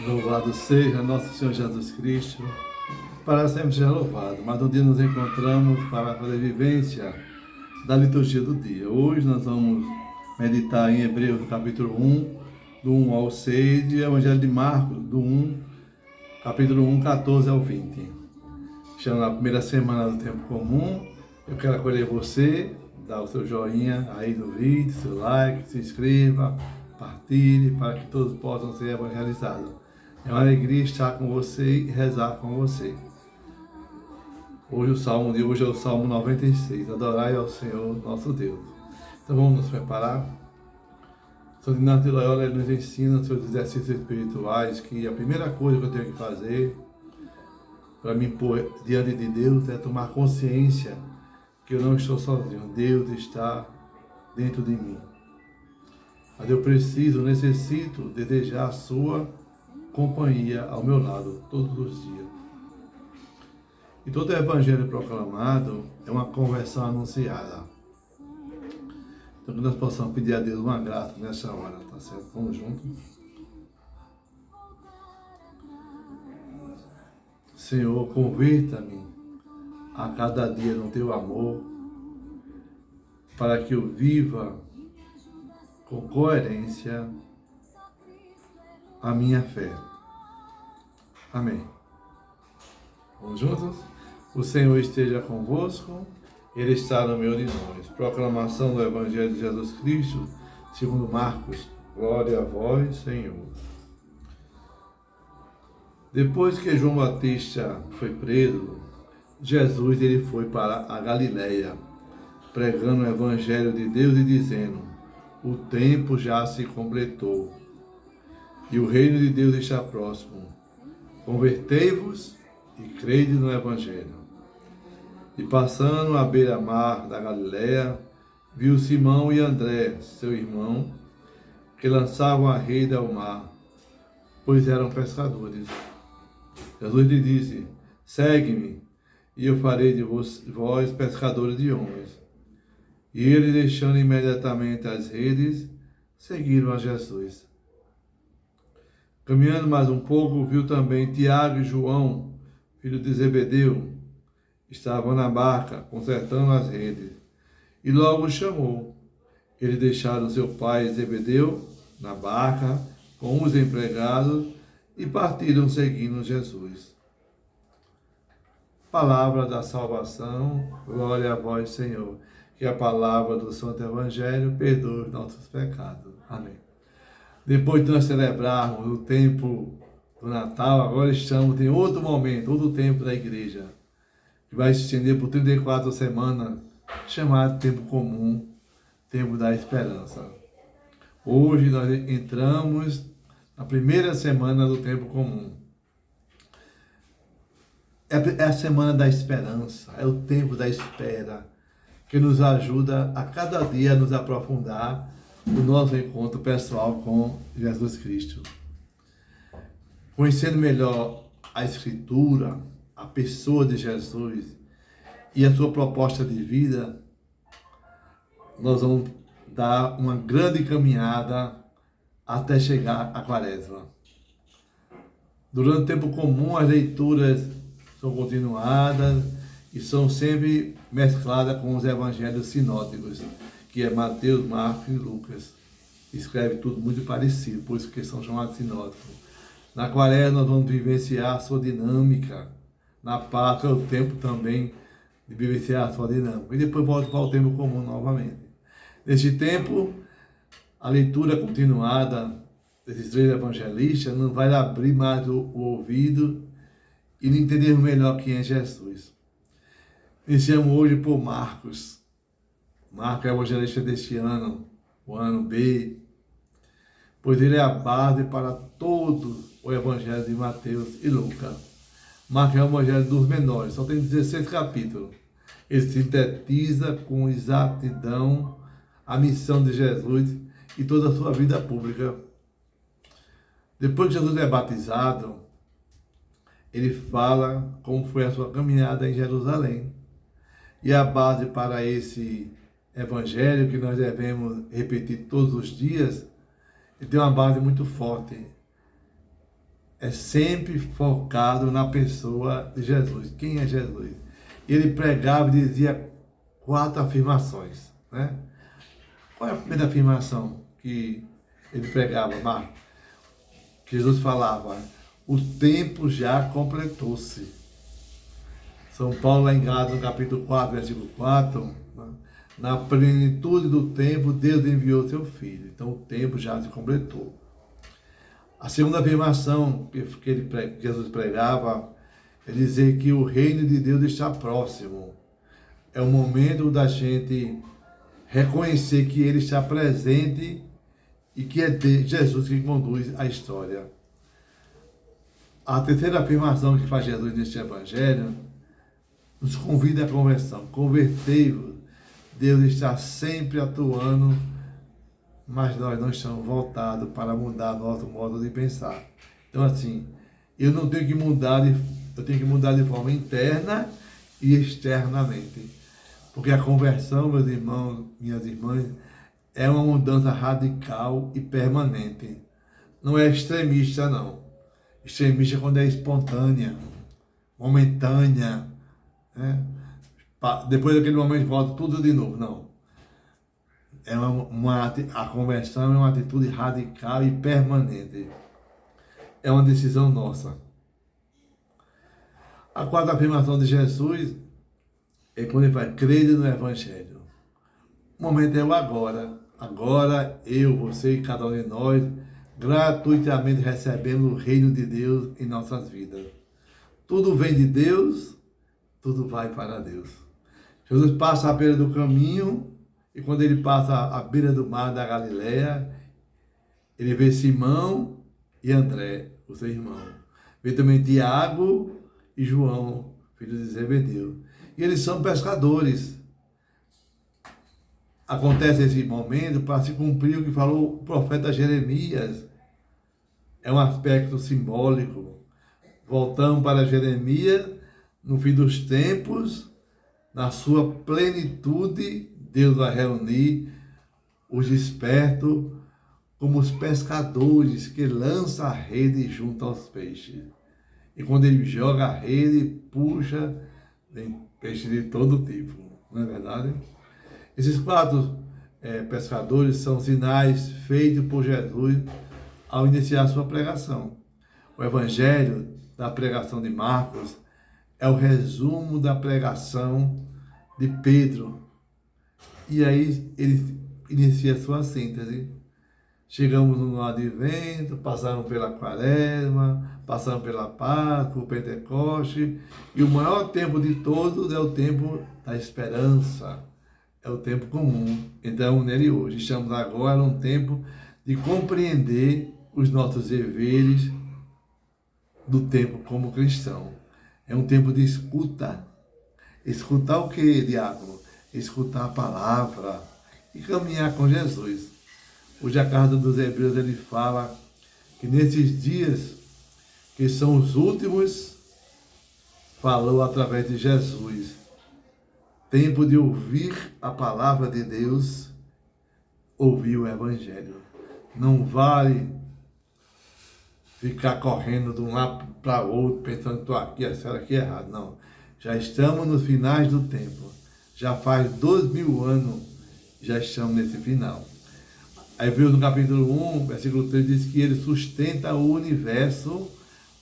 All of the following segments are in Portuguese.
Louvado seja nosso Senhor Jesus Cristo, para sempre seja louvado. Mais um dia nos encontramos para fazer vivência da liturgia do dia. Hoje nós vamos meditar em Hebreus, capítulo 1, do 1 ao 6, e Evangelho de Marcos, capítulo 1, 14 ao 20. Estamos na primeira semana do tempo comum. Eu quero acolher você, dar o seu joinha aí no vídeo, seu like, se inscreva, partilhe, para que todos possam ser evangelizados. É uma alegria estar com você e rezar com você. Hoje o salmo de hoje é o Salmo 96. Adorai ao Senhor nosso Deus. Então vamos nos preparar. São Inácio de Loyola ele nos ensina seus exercícios espirituais, que a primeira coisa que eu tenho que fazer para me pôr diante de Deus é tomar consciência que eu não estou sozinho. Deus está dentro de mim. Mas eu necessito desejar a sua companhia ao meu lado todos os dias. E todo evangelho proclamado é uma conversão anunciada. Então que nós possamos pedir a Deus uma graça nessa hora, tá certo? Vamos juntos. Senhor, converta-me a cada dia no teu amor, para que eu viva com coerência a minha fé. Amém. Vamos juntos? O Senhor esteja convosco, Ele está no meio de nós. Proclamação do Evangelho de Jesus Cristo, segundo Marcos. Glória a vós, Senhor. Depois que João Batista foi preso, Jesus ele foi para a Galileia, pregando o Evangelho de Deus e dizendo: o tempo já se completou e o reino de Deus está próximo. Convertei-vos e crede no Evangelho. E passando à beira-mar da Galileia, viu Simão e André, seu irmão, que lançavam a rede ao mar, pois eram pescadores. Jesus lhe disse: segue-me, e eu farei de vós pescadores de homens. E ele, deixando imediatamente as redes, seguiram a Jesus. Caminhando mais um pouco, viu também Tiago e João, filho de Zebedeu, estavam na barca, consertando as redes. E logo o chamou. Eles deixaram seu pai Zebedeu na barca, com os empregados, e partiram seguindo Jesus. Palavra da salvação, glória a vós, Senhor. Que a palavra do Santo Evangelho perdoe os nossos pecados. Amém. Depois de nós celebrarmos o tempo do Natal, agora estamos em outro momento, outro tempo da igreja, que vai se estender por 34 semanas, chamado tempo comum, tempo da esperança. Hoje nós entramos na primeira semana do tempo comum. É a semana da esperança, é o tempo da espera, que nos ajuda a cada dia a nos aprofundar no nosso encontro pessoal com Jesus Cristo. Conhecendo melhor a Escritura, a pessoa de Jesus e a sua proposta de vida, nós vamos dar uma grande caminhada até chegar à Quaresma. Durante o tempo comum, as leituras são continuadas e são sempre mescladas com os evangelhos sinóticos, que é Mateus, Marcos e Lucas. Escreve tudo muito parecido, por isso que são chamados sinóticos. Na Quaresma nós vamos vivenciar a sua dinâmica. Na Páscoa é o tempo também de vivenciar a sua dinâmica. E depois volta para o tempo comum novamente. Neste tempo, a leitura continuada desses três evangelistas não vai abrir mais o ouvido e entender melhor quem é Jesus. Iniciamos hoje por Marcos. Marcos é o evangelista deste ano, o ano B, pois ele é a base para todo o evangelho de Mateus e Lucas. Marcos é o evangelho dos menores, só tem 16 capítulos. Ele sintetiza com exatidão a missão de Jesus e toda a sua vida pública. Depois que Jesus é batizado, ele fala como foi a sua caminhada em Jerusalém. E a base para esse evangelho que nós devemos repetir todos os dias, ele tem uma base muito forte. é sempre focado na pessoa de Jesus. Quem é Jesus? Ele pregava e dizia 4 afirmações, né? Qual é a primeira afirmação que ele pregava, Marcos? Jesus falava: o tempo já completou-se. São Paulo, lá em Gálatas, no capítulo 4, versículo 4, né? Na plenitude do tempo, Deus enviou seu Filho. Então, o tempo já se completou. A segunda afirmação que Jesus pregava é dizer que o reino de Deus está próximo. É o momento da gente reconhecer que Ele está presente e que é Jesus que conduz a história. A terceira afirmação que faz Jesus neste Evangelho nos convida à conversão. Convertei-vos. Deus está sempre atuando, mas nós não estamos voltados para mudar nosso modo de pensar. Então, assim, eu não tenho que mudar, eu tenho que mudar de forma interna e externamente. Porque a conversão, meus irmãos, minhas irmãs, é uma mudança radical e permanente. Não é extremista, não. Extremista é quando é espontânea, momentânea, né? Depois daquele momento volta tudo de novo. Não. A conversão é uma atitude radical e permanente. É uma decisão nossa. A quarta afirmação de Jesus é quando ele fala: crede no Evangelho. O momento é o agora. Agora eu, você e cada um de nós gratuitamente recebendo o reino de Deus em nossas vidas. Tudo vem de Deus, tudo vai para Deus. Jesus passa à beira do caminho, e quando ele passa à beira do mar da Galileia, ele vê Simão e André, o seu irmão. Vê também Tiago e João, filhos de Zebedeu. E eles são pescadores. Acontece esse momento para se cumprir o que falou o profeta Jeremias. É um aspecto simbólico. Voltamos para Jeremias, no fim dos tempos, na sua plenitude, Deus vai reunir os despertos como os pescadores que lançam a rede junto aos peixes. E quando ele joga a rede, puxa, tem peixe de todo tipo, não é verdade? Esses 4 pescadores são sinais feitos por Jesus ao iniciar sua pregação. O Evangelho da pregação de Marcos é o resumo da pregação de Pedro. E aí ele inicia a sua síntese. Chegamos no Advento, passaram pela Quaresma, passaram pela Páscoa, o Pentecoste, e o maior tempo de todos é o tempo da esperança, é o tempo comum. Então, nele hoje, estamos agora num tempo de compreender os nossos deveres do tempo como cristão. É um tempo de escuta. Escutar o que, diácono? Escutar a palavra e caminhar com Jesus. Hoje a carta dos Hebreus ele fala que nesses dias, que são os últimos, falou através de Jesus. Tempo de ouvir a palavra de Deus, ouvir o Evangelho. Não vale ficar correndo de um lado para o outro, pensando que estou aqui, essa aqui é errado. Não. Já estamos nos finais do tempo. Já faz 2000 anos, já estamos nesse final. A Hebreus no capítulo 1, versículo 3, diz que ele sustenta o universo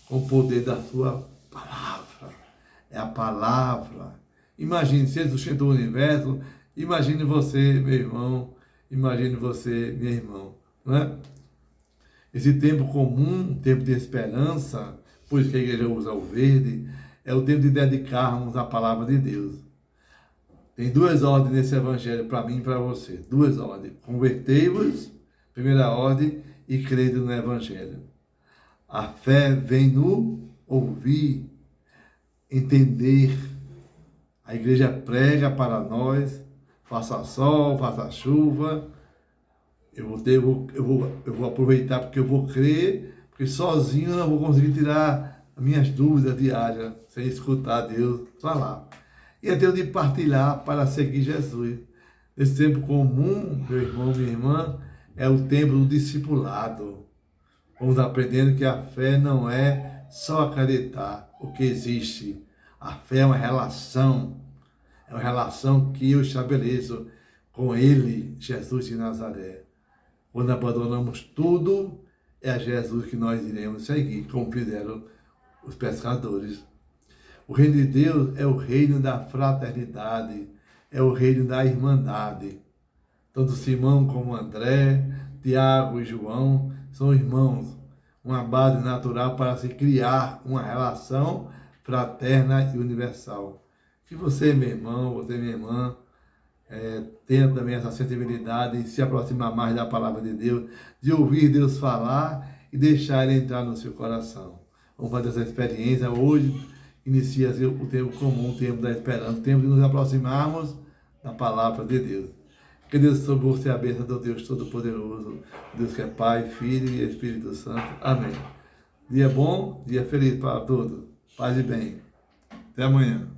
com o poder da sua palavra. É a palavra. Imagine, se ele sustentou o universo, imagine você, meu irmão, imagine você, minha irmã, não é? Esse tempo comum, tempo de esperança, por isso que a igreja usa o verde, é o tempo de dedicarmos a palavra de Deus. Tem 2 ordens nesse evangelho para mim e para você. 2 ordens. Convertei-vos, primeira ordem, e crede no evangelho. A fé vem no ouvir, entender. A igreja prega para nós, faça sol, faça chuva. Eu vou aproveitar porque eu vou crer, porque sozinho eu não vou conseguir tirar as minhas dúvidas diárias, sem escutar Deus falar. E é tempo de partilhar para seguir Jesus. Esse tempo comum, meu irmão, minha irmã, é o tempo do discipulado. Vamos aprendendo que a fé não é só acreditar o que existe. A fé é uma relação. É uma relação que eu estabeleço com Ele, Jesus de Nazaré. Quando abandonamos tudo, é a Jesus que nós iremos seguir, como fizeram os pescadores. O reino de Deus é o reino da fraternidade, é o reino da irmandade. Tanto Simão como André, Tiago e João são irmãos, uma base natural para se criar uma relação fraterna e universal. Que você, meu irmão, você, minha irmã, tenha também essa sensibilidade de se aproximar mais da palavra de Deus, de ouvir Deus falar e deixar Ele entrar no seu coração. Vamos fazer essa experiência. Hoje inicia-se o tempo comum, o tempo da esperança, o tempo de nos aproximarmos da palavra de Deus. Que Deus sobre você a bênção do Deus Todo-Poderoso, Deus que é Pai, Filho e Espírito Santo. Amém. Dia bom, dia feliz para todos. Paz e bem. Até amanhã.